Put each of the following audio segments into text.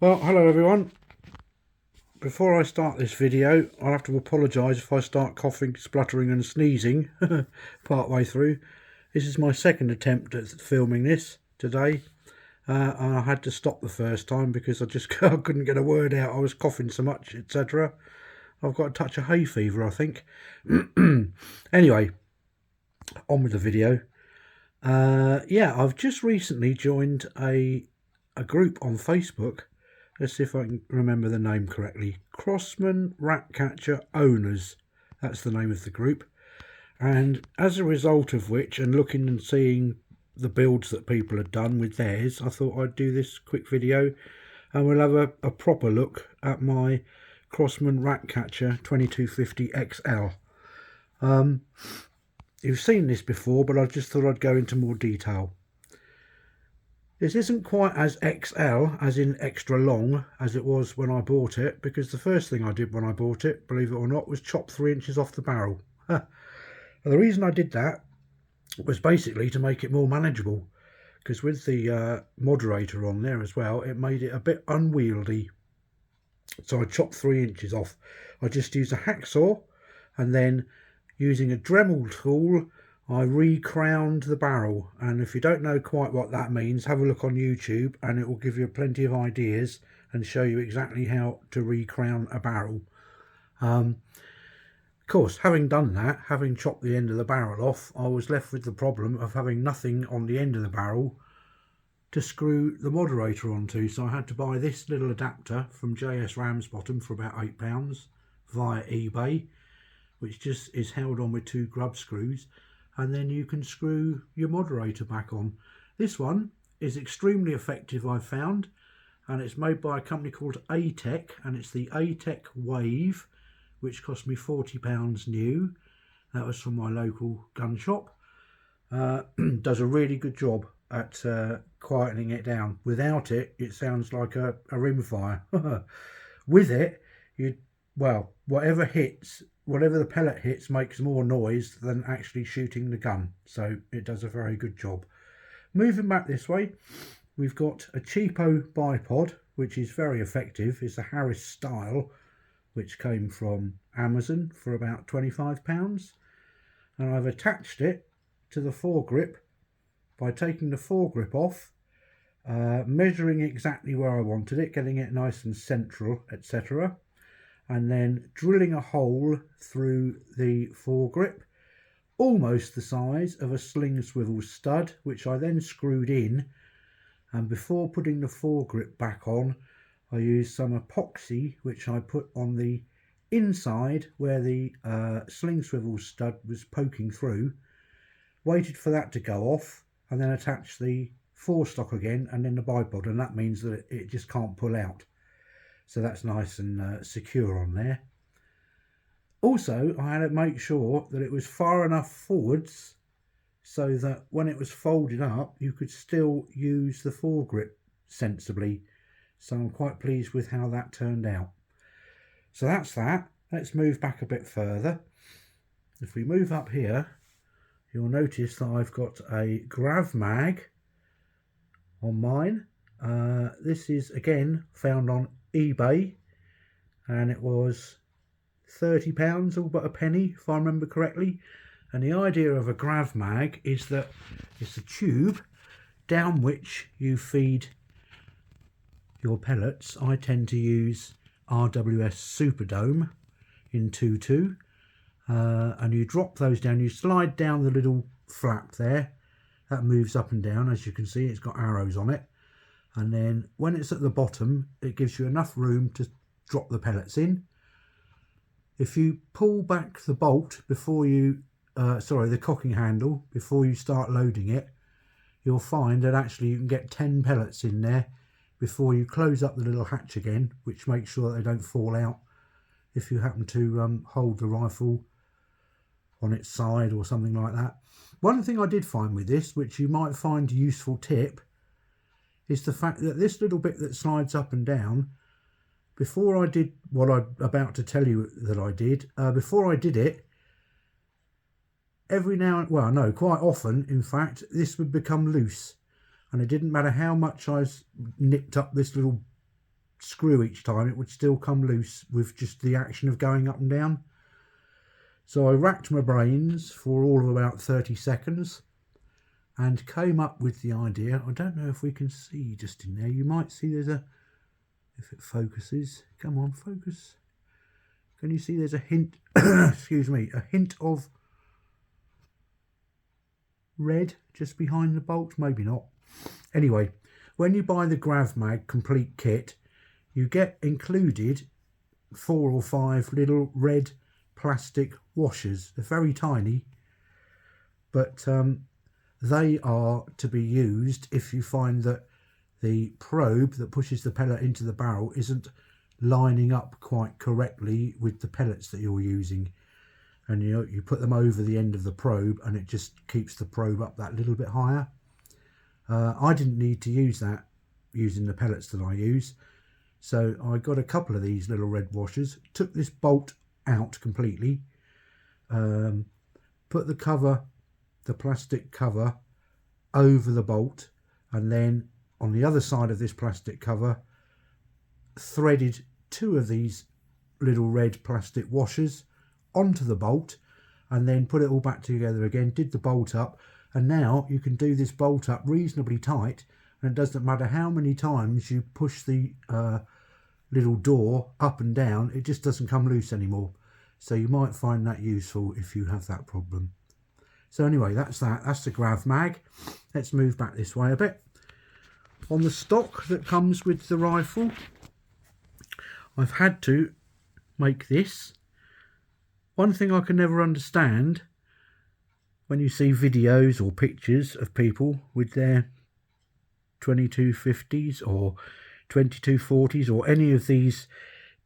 Well, hello everyone. Before I start this video, I'll have to apologise if I start coughing, spluttering and sneezing part way through. This is my second attempt at filming this today. And I had to stop the first time because I couldn't get a word out. I was coughing so much, etc. I've got a touch of hay fever, I think. Anyway, on with the video. Yeah, I've just recently joined a group on Facebook. Let's see if I can remember the name correctly. Crosman Ratcatcher Owners. That's the name of the group. And as a result of which, and looking and seeing the builds that people had done with theirs, I thought I'd do this quick video and we'll have a proper look at my Crosman Ratcatcher 2250 XL. You've seen this before, but I just thought I'd go into more detail. This isn't quite as XL, as in extra long, as it was when I bought it, because the first thing I did when I bought it, believe it or not, was chop 3 inches off the barrel. And the reason I did that was basically to make it more manageable, because with the moderator on there as well, it made it a bit unwieldy. So I chopped 3 inches off. I just used a hacksaw, and then using a Dremel tool, I re-crowned the barrel. And if you don't know quite what that means, have a look on YouTube and it will give you plenty of ideas and show you exactly how to re-crown a barrel. Of course, having done that, having chopped the end of the barrel off, I was left with the problem of having nothing on the end of the barrel to screw the moderator onto. So I had to buy this little adapter from JS Ramsbottom for about £8 via eBay, which just is held on with 2 grub screws, and then you can screw your moderator back on. This one is extremely effective, I've found, and it's made by a company called A-Tech, and it's the A-Tech Wave, which cost me £40 new. That was from my local gun shop. Does a really good job at quietening it down. Without it, it sounds like a rimfire. With it, whatever the pellet hits makes more noise than actually shooting the gun, so it does a very good job. Moving back this way, we've got a cheapo bipod, which is very effective. It's a Harris style, which came from Amazon for about £25, and I've attached it to the foregrip by taking the foregrip off, measuring exactly where I wanted it, getting it nice and central, etc., and then drilling a hole through the foregrip, almost the size of a sling swivel stud, which I then screwed in. And before putting the foregrip back on, I used some epoxy, which I put on the inside where the sling swivel stud was poking through, waited for that to go off, and then attached the forestock again and then the bipod, and that means that it just can't pull out. So that's nice and secure on there. Also, I had to make sure that it was far enough forwards so that when it was folded up, you could still use the foregrip sensibly. So I'm quite pleased with how that turned out. So that's that. Let's move back a bit further. If we move up here, you'll notice that I've got a grav mag on mine. This is again found on eBay, and it was £30, all but a penny if I remember correctly. And the idea of a grav mag is that it's a tube down which you feed your pellets. I tend to use RWS Superdome in 2.2, and you drop those down, you slide down the little flap there, that moves up and down. As you can see, it's got arrows on it. And then when it's at the bottom, it gives you enough room to drop the pellets in. If you pull back the bolt before you, the cocking handle, before you start loading it, you'll find that actually you can get 10 pellets in there before you close up the little hatch again, which makes sure that they don't fall out if you happen to hold the rifle on its side or something like that. One thing I did find with this, which you might find a useful tip, is the fact that this little bit that slides up and down, before I did what I'm about to tell you that I did, before I did it, quite often, in fact, this would become loose. And it didn't matter how much I nipped up this little screw each time, it would still come loose with just the action of going up and down. So I racked my brains for all of about 30 seconds and came up with the idea. I don't know if we can see just in there. You might see there's a, if it focuses, come on, focus. Can you see there's a hint, excuse me, a hint of red just behind the bolt? Maybe not. Anyway, when you buy the GravMag complete kit, you get included 4 or 5 little red plastic washers. They're very tiny, but they are to be used if you find that the probe that pushes the pellet into the barrel isn't lining up quite correctly with the pellets that you're using, and you put them over the end of the probe and it just keeps the probe up that little bit higher. I didn't need to use that using the pellets that I use, so I got a couple of these little red washers, took this bolt out completely, put the cover, the plastic cover, over the bolt, and then on the other side of this plastic cover threaded 2 of these little red plastic washers onto the bolt, and then put it all back together again, did the bolt up, and now you can do this bolt up reasonably tight, and it doesn't matter how many times you push the little door up and down, it just doesn't come loose anymore. So you might find that useful if you have that problem. So anyway, that's the GravMag. Let's move back this way a bit. On the stock that comes with the rifle, I've had to make this. One thing I can never understand when you see videos or pictures of people with their 2250s or 2240s or any of these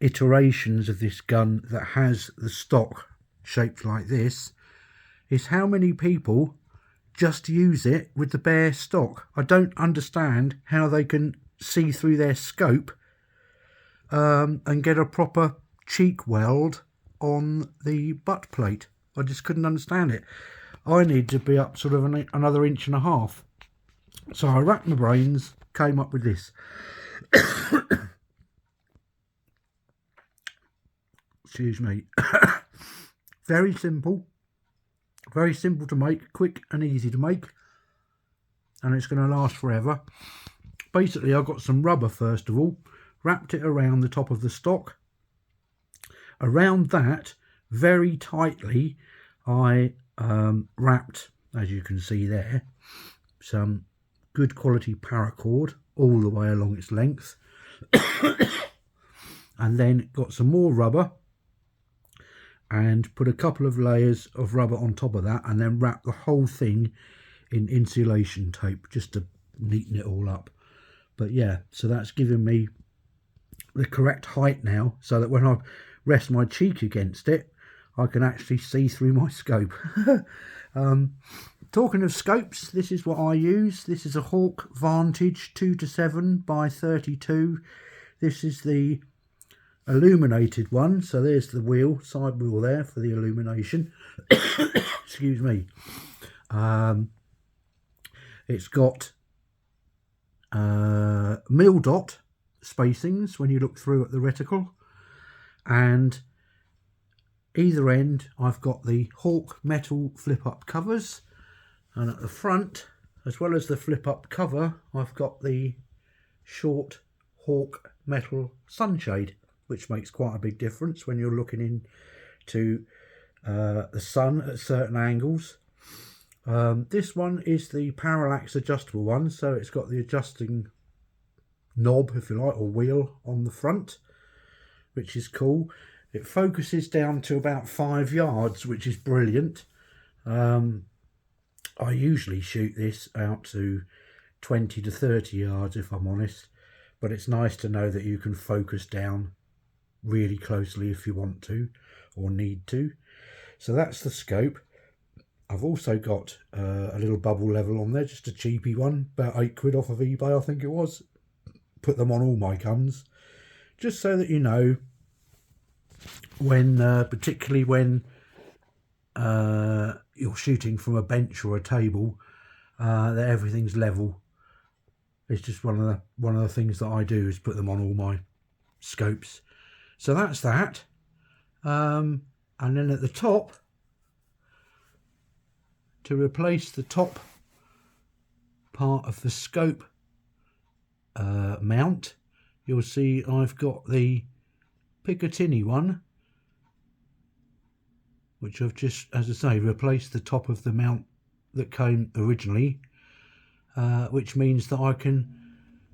iterations of this gun that has the stock shaped like this, is how many people just use it with the bare stock. I don't understand how they can see through their scope and get a proper cheek weld on the butt plate. I just couldn't understand it. I need to be up sort of another 1.5 inches. So I racked my brains, came up with this. Excuse me. Very simple to make, quick and easy to make, and it's going to last forever. Basically, I got some rubber first of all, wrapped it around the top of the stock. Around that, very tightly, I wrapped, as you can see there, some good quality paracord all the way along its length. And then got some more rubber and put a couple of layers of rubber on top of that, and then wrap the whole thing in insulation tape just to neaten it all up. But yeah, so that's giving me the correct height now, so that when I rest my cheek against it, I can actually see through my scope. Talking of scopes, this is what I use. This is a Hawk Vantage 2-7 by 32. This is the illuminated one, so there's the wheel, side wheel there for the illumination. Excuse me. It's got mil dot spacings when you look through at the reticle, and either end I've got the Hawk metal flip up covers, and at the front, as well as the flip up cover, I've got the short Hawk metal sunshade, which makes quite a big difference when you're looking into the sun at certain angles. This one is the parallax adjustable one, so it's got the adjusting knob, if you like, or wheel on the front, which is cool. It focuses down to about 5 yards, which is brilliant. I usually shoot this out to 20 to 30 yards if I'm honest, but it's nice to know that you can focus down really closely if you want to or need to. So that's the scope. I've also got a little bubble level on there, just a cheapy one, about £8 off of eBay I think it was. Put them on all my guns, just so that you know when, particularly when you're shooting from a bench or a table, that everything's level. It's just one of the things that I do, is put them on all my scopes. So that's that. And then at the top, to replace the top part of the scope mount, you'll see I've got the Picatinny one, which I've just, as I say, replaced the top of the mount that came originally, which means that I can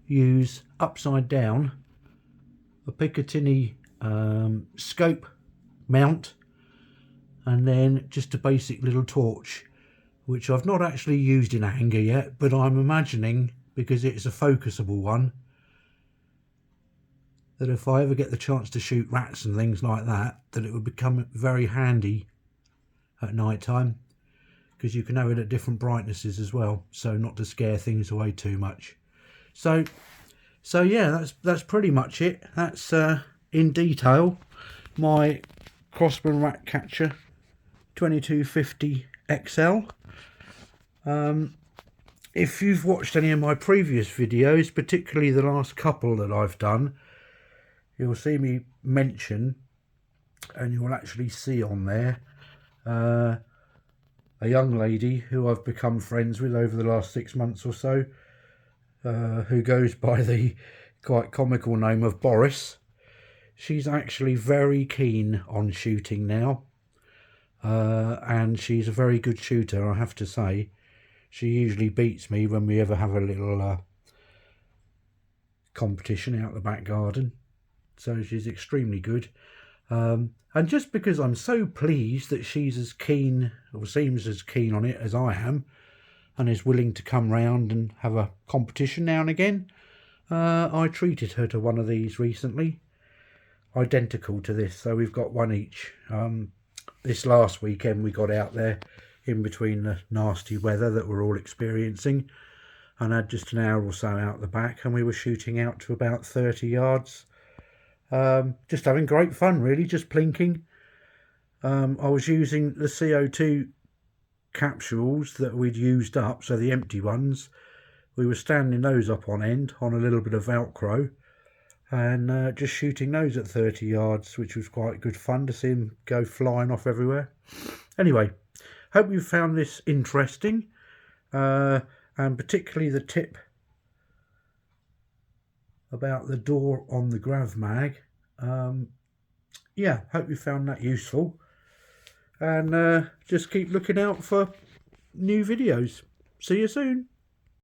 use upside down a Picatinny scope mount, and then just a basic little torch, which I've not actually used in anger yet, but I'm imagining, because it's a focusable one, that if I ever get the chance to shoot rats and things like that, that it would become very handy at night time, because you can have it at different brightnesses as well, so not to scare things away too much. So yeah, that's pretty much it. That's in detail my Crosman Ratcatcher 2250 XL. If you've watched any of my previous videos, particularly the last couple that I've done, you'll see me mention, and you'll actually see on there, a young lady who I've become friends with over the last 6 months or so, who goes by the quite comical name of Boris. She's actually very keen on shooting now, and she's a very good shooter, I have to say. She usually beats me when we ever have a little competition out the back garden, so she's extremely good. And just because I'm so pleased that she's as keen, or seems as keen on it as I am, and is willing to come round and have a competition now and again, I treated her to one of these recently, identical to this, so we've got one each. This last weekend we got out there in between the nasty weather that we're all experiencing, and had just an hour or so out the back, and we were shooting out to about 30 yards, just having great fun really, just plinking. I was using the CO2 capsules that we'd used up, so the empty ones, we were standing those up on end on a little bit of Velcro, and just shooting those at 30 yards, which was quite good fun to see them go flying off everywhere. Anyway, hope you found this interesting, and particularly the tip about the door on the Grav Mag. Yeah, hope you found that useful, and just keep looking out for new videos. See you soon.